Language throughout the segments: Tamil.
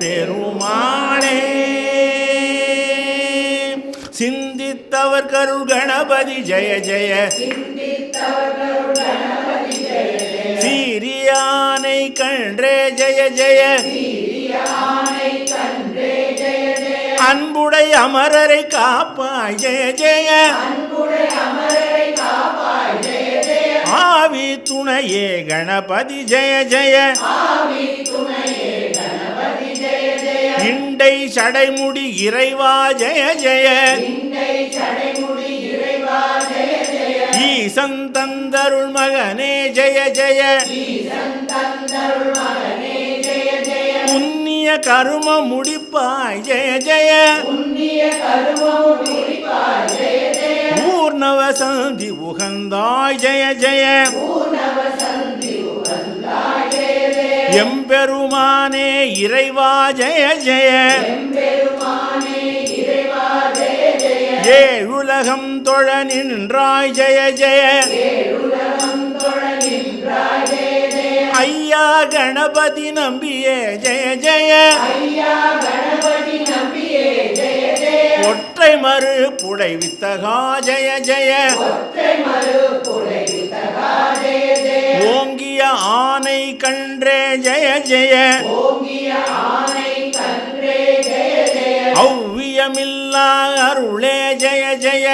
பெருமாளே. சிந்தித்தவர் கருள் கணபதி ஜெய ஜெய. சீரியானை கன்றே ஜெய ஜெய. அன்புடை அமரரை காப்பாய் ஜெய ஜெய. ஆவி துணையே கணபதி ஜெய ஜெய. இண்டை சடைமுடி இறைவா ஜெய ஜெய. ஈசன் தந்தருள் மகனே ஜெய ஜெய. புண்ணிய கரும முடிப்பாய் ஜெய ஜெய. பூர்ணவ சந்தி உகந்தாய் ஜெய ஜெய. எம்பெருமானே இறைவா ஜெய ஜெய. ஏழுலகம் தொழ நின்றாய் ஜெய ஜெய. ஐயா கணபதி நம்பியே ஜெய ஜெய. ஒற்றை மறு புடை வித்தகா ஜெய ஜெய. ஓங்கிய ஆனை கன்றே ஜெய ஜெய. ஔவியமில்லா அருளே ஜெய ஜெய.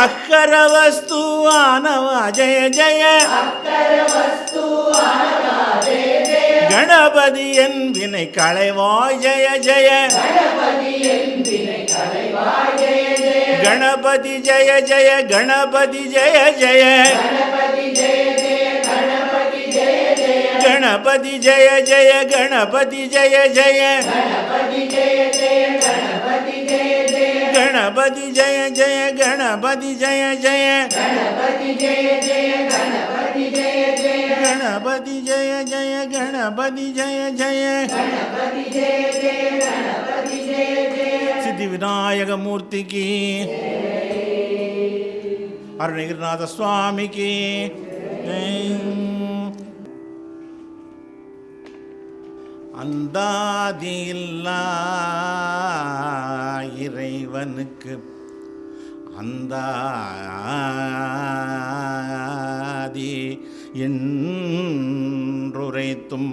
அக்கர வஸ்து ஆனவா ஜெய ஜெய. கணபதி என் வினை களைவாய் ஜெய ஜெய. கணபதி ஜெய ஜெய. கணபதி ஜெய ஜெய. கணபதி ஜெய ஜெய. கணபதி ஜெய ஜெய. கணபதி ஜெய ஜெய. கணபதி ஜெய ஜெய. கணபதி ஜெய ஜெய. கணபதி ஜெய ஜெய. சித்தி விநாயக மூர்த்திக்கு, அருணகிரிநாத சுவாமிக்கு. அந்தாதியில்லா இறைவனுக்கு அந்தாதி என்றுரைத்தும்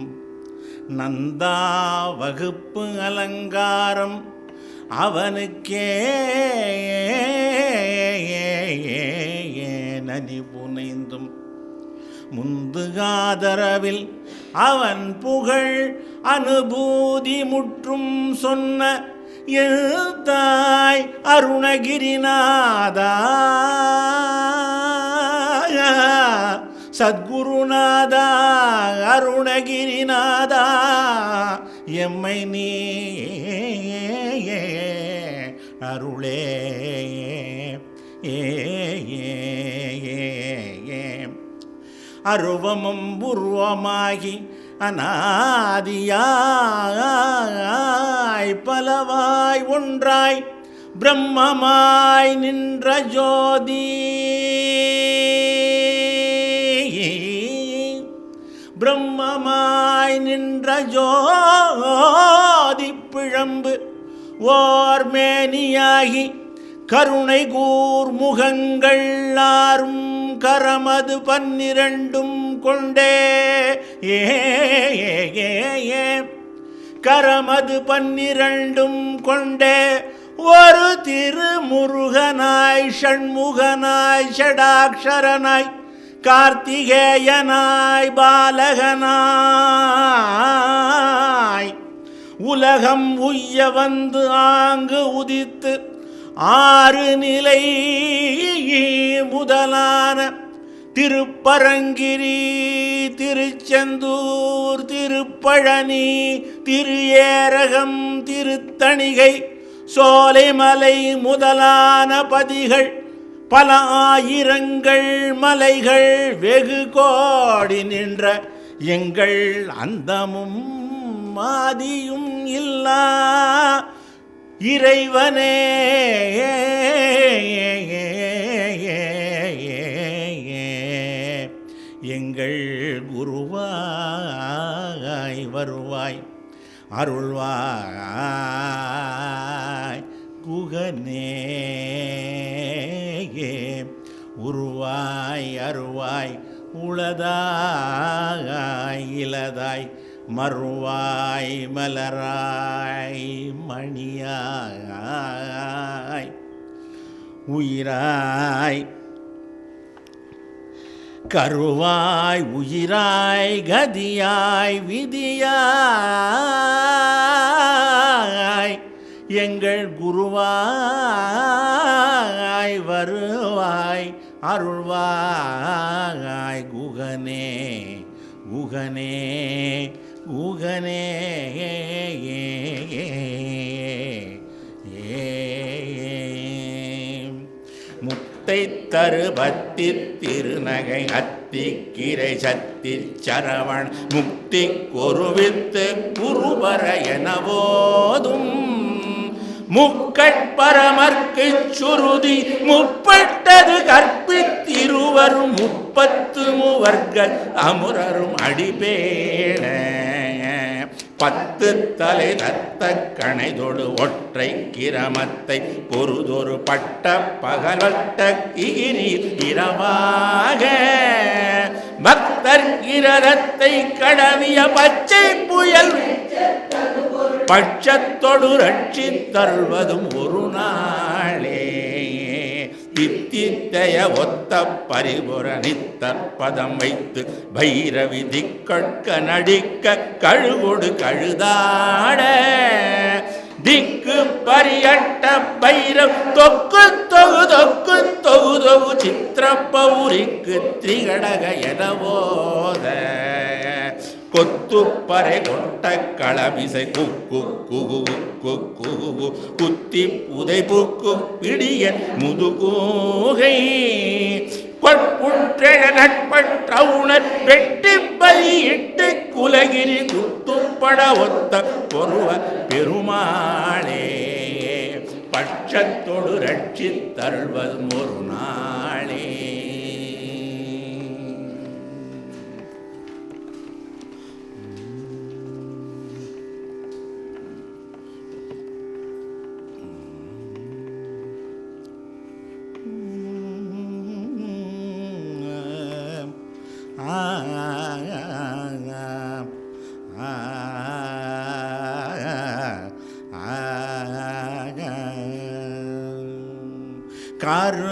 நந்தா வகுப்பு அலங்காரம் அவனுக்கே நனி புனைந்தும் முந்துகாதரவில் அவன் புகழ் அனுபூதி முற்றும் சொன்ன எழுத்தாய் அருணகிரிநாதா. சத்குருநாதா அருணகிரிநாதா. எம்மை நீ அருளே. அருவமும் உருவமாகி அநாதியாய் பலவாய் ஒன்றாய் பிரம்மமாய் நின்ற ஜோதி. பிரம்மமாய் நின்ற ஜோதி பிழம்பு ஓர் மேனியாகி கருணை கூர் முகங்கள் ஆறும் கரமது 12 கொண்டே. கரமது 12 கொண்டே ஒரு திருமுருகனாய் ஷண்முகனாய் ஷடாக்ஷரனாய் கார்த்திகேயனாய் பாலகனாய் உலகம் உய்ய வந்து ஆங்கு உதித்து 6 நிலை முதலான திருப்பரங்கிரி, திருச்செந்தூர், திருப்பழனி, திருஏரகம், திருத்தணிகை, சோலைமலை முதலான பதிகள் பல ஆயிரங்கள் மலைகள் வெகு கோடி நின்ற எங்கள் அந்தமும் மாதியும் இல்லா இறைவனே. எங்கள் குருவாய் வருவாய் அருள்வாய் குகனே உருவாய் அருவாய் உளதாய் இலதாய் மறுவாய் மலராய் மணியாய் உயிராய் கருவாய் உயிராய் கதியாய் விதியாய் எங்கள் குருவாய் வருவாய் அருள்வாய் குகனே குகனே குகனே முத்தை தருபத்தி திருநகை அத்திக்கிரை சத்தி சரவண் முக்தி கொருவித்து குருபர எனவோதும் முக்கட்பரமர்க்கு சுருதி முப்பட்டது கற்பித்திருவரும் 33 அமுரரும் அடிபேண 10 தலை தத்த கணைதொடு ஒற்றை கிரமத்தை பொருதொரு பட்ட பகலட்ட கிரி இரவாக பக்தர் கிரதத்தை கடவிய பச்சை புயல் பட்சத்தொடு ரட்சி தருவதும் ஒரு நாளே தித்தித்தைய ஒத்த பரிபுர நித்தற்பதம் வைத்து பைரவி திக்கட்க நடிக்க கழுகொடு கழுதாட திக்கு பரியட்ட பைரவ் தொக்கு தொகு தொக்கு தொகு தொகு சித்திரப்பௌரிக்கு திரிகடக எனவோத கொத்துப்பறை கொட்ட களமிசை குக்கு குகு குக்கு குத்தி புதை புக்கு பிடிய முதுகூகை கொட்புற்றெழ நட்பற்றவுணர் வெட்டி பலியிட்டு குலகிரி குத்துப்பட ஒத்த பொருவ பெருமாளே பட்சத்தொடு ரட்சி தருள்வதும் ஒரு நாளே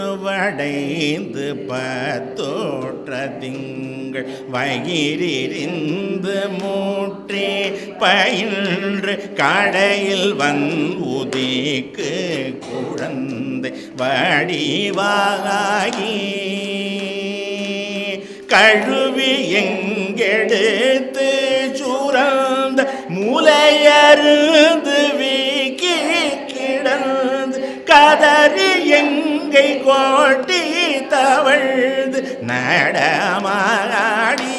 கருவடைந்து பத்தோற்ற திங்கள் வயிறிந்து மூற்றே பயின்று கடையில் வந்துதிக்கு குழந்தை வடிவாகி கழுவி எங்கெடுத்து சுரந்த மூலையருந்து வீக்கி கிடந்து கதறி எங்கை கோட்டி தவழ்ந்து நடமாடி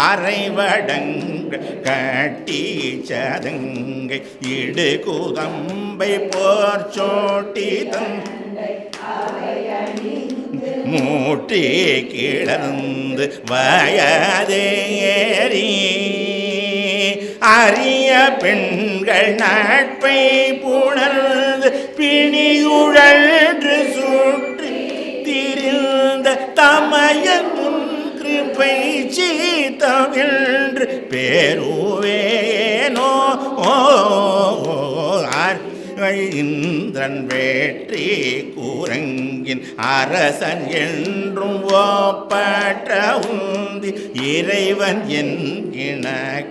அரைவடங்க கட்டி சதங்கை இடு குதம்பை போர்ச்சோட்டி மூட்டி கிடந்து வயதேறி அரிய பெண்கள் நட்பை புணர்ந்து பிணியுழன்று சுற்றி திரிந்த தமயன் கிருபை சீத்தமின்று பேருவேனோ இந்திரன் வேற்றி கூரங்கின் அரசன் என்றும் ஓப்பற்ற உந்தி இறைவன் என்கின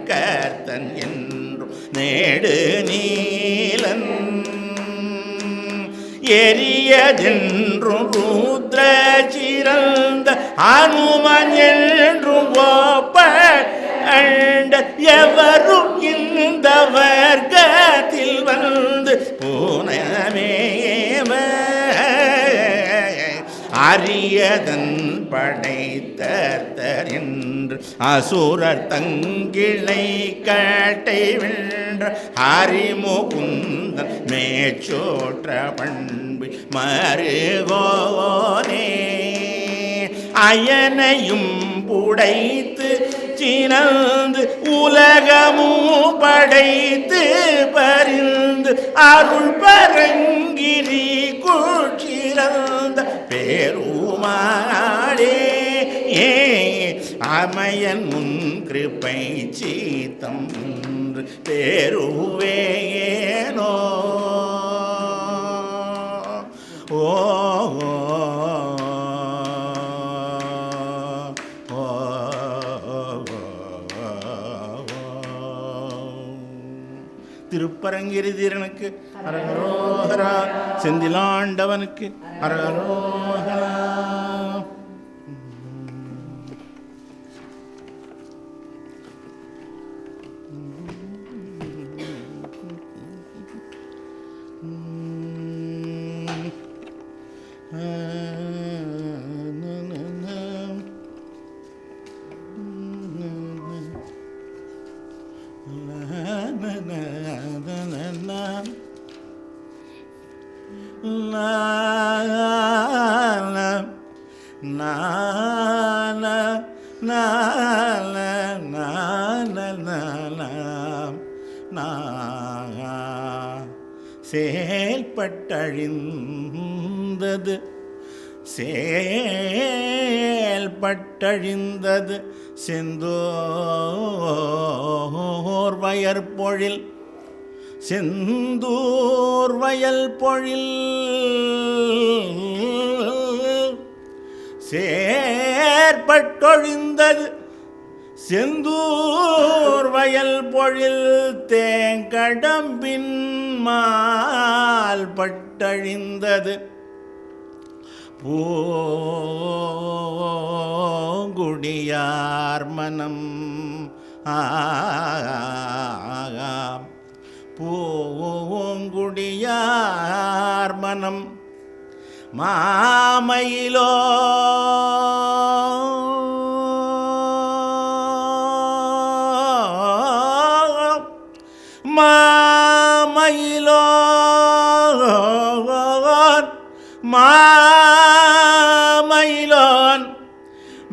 கர்த்தன் என்றும் நேடு நீலன் எரியதென்றும் ருத்ர சிறந்த அனுமன் என்றும் ஓப்ப எவரும் இந்த வர்க்கத்தில் வந்து பூனமேவ அரியதன் படைத்தர் என்று அசுரர் தங்கிளை கட்டை வென்ற ஹரிமுகுந்தன் மேச்சோற்ற பண்பு மருகோனே அயனையும் புடைத்து சினந்து உலகமும் படைத்து பரிந்து அருள் பரங்கிரி குச்சிறந்த பெருமாளே அமயன் முன் கிருபை சீத்தம் பெருவேனோ ஓ திருப்பரங்கிரிதீரனுக்கு அரகரோகரா, செந்திலாண்டவனுக்கு அரகரோகரா. செயல்பட்டழிந்தது செயல்பட்டழிந்தது செந்தூர் வயற்பொழில் செந்தூர் வயல் பொழில் செயற்பட்டொழிந்தது செந்தூர் வயல் பொழில் தேங்கடம்பின் மால் பட்டழிந்தது பூங்குடியார் மனம் பூங்குடியார் மனம் மாமயிலோ மாமயிலோன்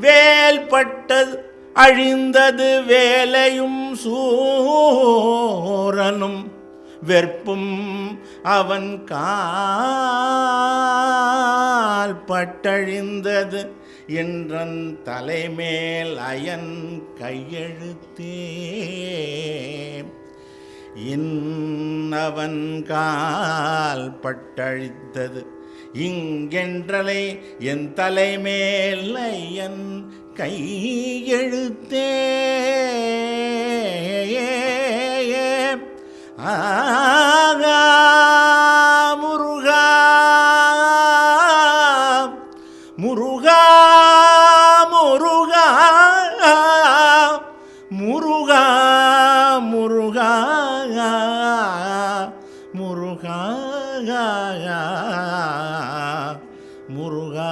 வேல்பட்டது அழிந்தது வேலையும் சூரனும் வெற்பும் அவன் கால் பட்டழிந்தது என்றன் தலைமேல் அயன் கையெழுத்தே அவன் கால் பட்டழித்தது இங்கென்றலை என் தலைமேல் என் கையெழுத்தே முருகா முருகா முருகா முருகா முருகா முருகா முருகா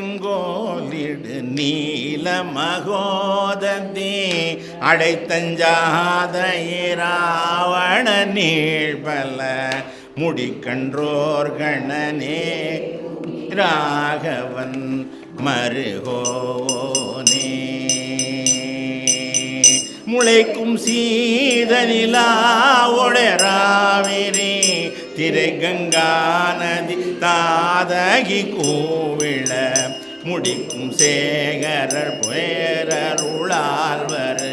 முனிச்செங்கோலிடு நீல மகோதே அடைத்தஞ்சாத இராவண நீழ்பல முடிக்கன்றோர் கணனே ராகவன் மருகோனே முளைக்கும் சீதனிலாவுடராவிரே திரை கங்கா நதி தாதகி கூவிழ முடிக்கும் சேகரர் பேரருளாழ்வர்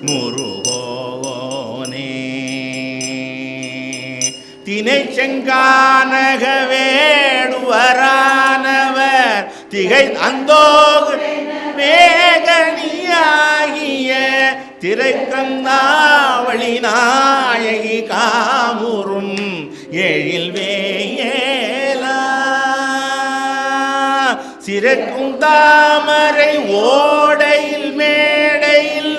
முருகோனே தினை செங்கானக வேடுவரானவர் திகை அந்தோக மேகனியாகிய திரைக்கந்தாவளி நாயகி காமுறும் எழில் வேயேலா சிறைக்கும் தாமரை ஓடையில் மேடையில்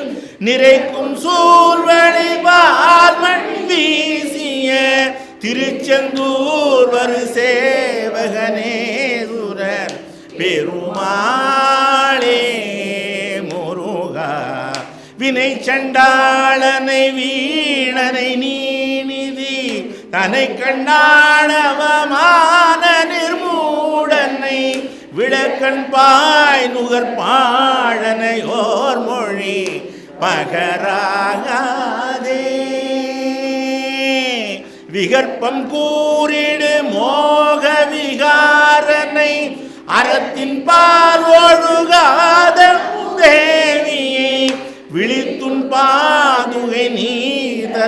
நிறைக்கும் சூழ்வழி பார்மண் வீசிய திருச்செந்தூர் வரு சேவகனேசுரர் பெருமாளே முருகா முருகா. வினை சண்டாளனை வீணனை நீநிதி தனை கண்டாளவமான நிர்மூடனை விளக்கண் பாய் நுகர்பாழனை ஓர் மொழி பகராகாதே. விகற்பம் கூறிடு மோக விகாரனை அறத்தின் பால் ஒழுகாத தேவியை விழித்துன் பாதுகை நீதரனானருள்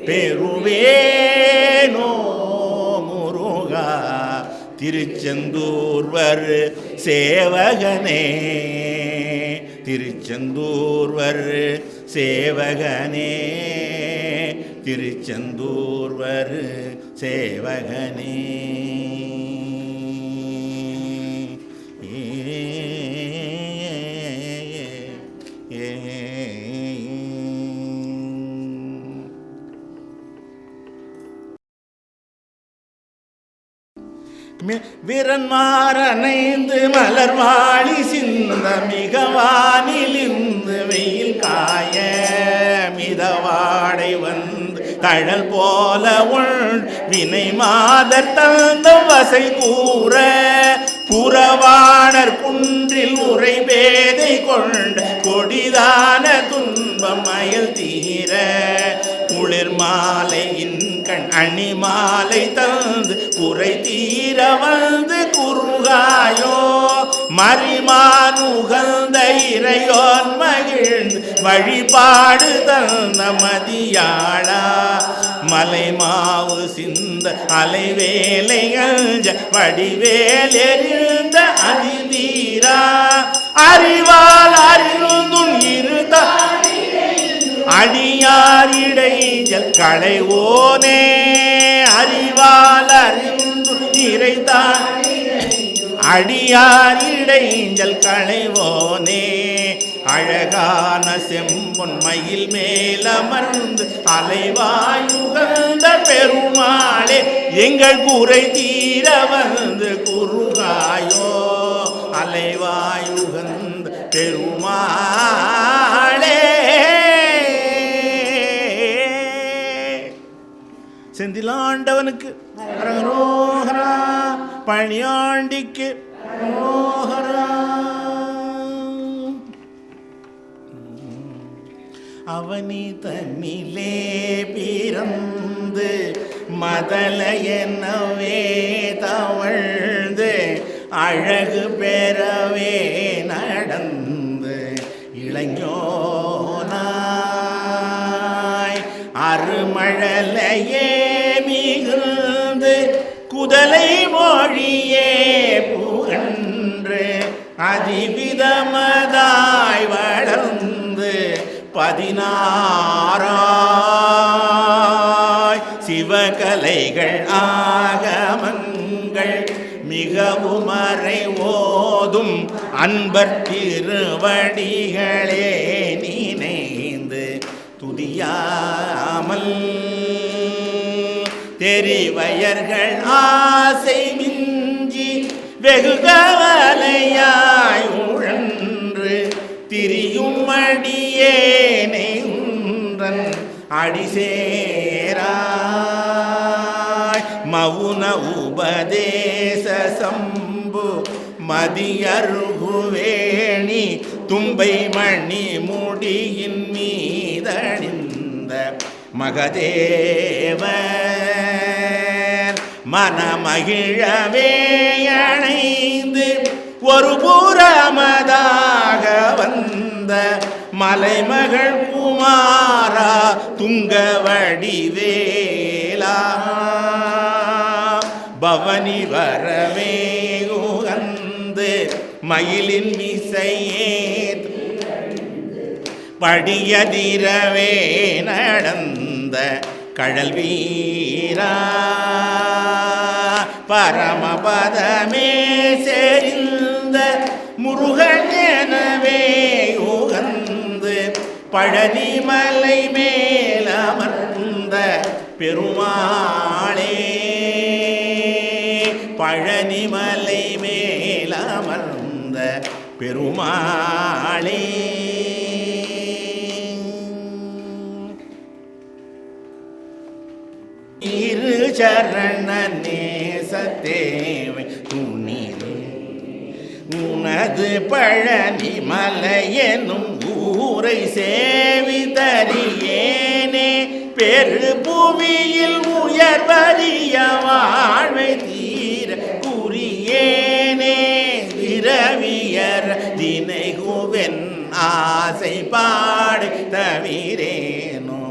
பெருவேனோ முருகா. திருச்செந்தூர்வர் சேவகனே திருச்செந்தூர்வர் சேவகனே திருச்செந்தூர்வர் சேவகனே. விரன்மாரணைந்து மலர்வாழி சிந்த மிகவானிலிருந்து வெயில் காய மிதவாடை வந்து தழல் போல உள் வினை மாதர் தந்த வசை கூற புறவாணர் குன்றில் உரை பேதை கொண்ட கொடிதான துன்பம் அயல் தீர குளிர் மாலையின் கண் அணி மாலை தந்து குறை தீர வந்து குறுகாயோ. மறிமானுகந்த இறையோன் மகிழ்ந்து வழிபாடு தந்த மதியாளா. மலை மாவு சிந்த அலைவேலைகள் வடிவேல் எறிந்த அதிதீரா. அறிவால் அறிந்தும் இருந்த அடியாரிடைஞ்சல் களைவோனே. அறிவால் அறிந்து இறைத்தான் அடியாரிடைஞ்சல் களைவோனே. அழகான செம்பொன் மயில் மேலமர்ந்து அலைவாயுகந்த பெருமாளே எங்கள் குறை தீர வந்து குறுகாயோ. அலைவாயுகந்த பெருமாளே. செந்திலாண்டவனுக்கு அரகரோகரா. பணியாண்டிக்கு ரோகரா. அவனி தன்னிலே பிறந்து மதல என்னவே தவழ்ந்து அழகு பெறவே நடந்து இளைஞனாய் அருமழலையே மிகுந்து குதலை மொழியே புகன்று அதிவிதமதாய் வளர்ந்து 16 சிவகலைகள் ஆகமங்கள் மிகவும் அறை ஓதும் அன்பர் திருவடிகளே நினைந்து துதியாமல் தெரிவயர்கள் ஆசை மிஞ்சி வெகு கவலையாய் உழன்று திரியும் அடியேனை உன்றன் அடிசேராய் மவுன உபதேச சம்பு மதியருகுவேணி தும்பை மணி முடியின் மீதணிந்த மகதேவர் மனமகிழவே அணைந்து ஒரு புறமதாக வந்த மலைமகள் குமாரா துங்கவடிவேலா பவனி வரவே உகந்து மயிலின் மிசையே படியதிரவே நடந்த கடல் வீரா பரமபதமே செறிந்த முருகன் எனவே உகந்து பழனிமலை மேலமர்ந்த பெருமாளே பழனிமலை மேலமர்ந்த பெருமாளே. இரு சரண நேசத்தேவை துணிவே உனது பழனி மலையெனும் ஊரை சேவிதறியேனே பெரு புவியில் உயர்வறிய வாழ்வை தீர குறியேனே விரவியர் தினைகுவென் ஆசை பாடு தவிரேனோ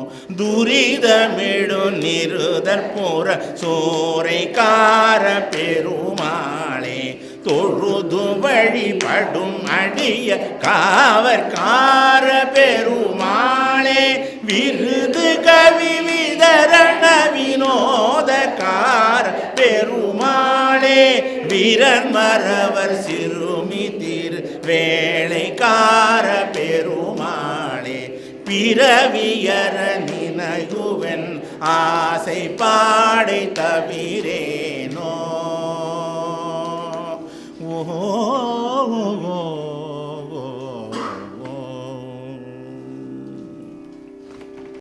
துரிதமிடு நிருதற்புற சோரைக்கார பெருமாளே தொழுது வழிபடும் அடிய காவற்கார பெருமாளே விருது கவி விதரண வினோதக்கார பெருமாளே வீரன் மறவர் சிறுமி திரு வேளைக்கார பெருமாளே பிறவியர நினைகுவன் ஆசை பாடை தவிரே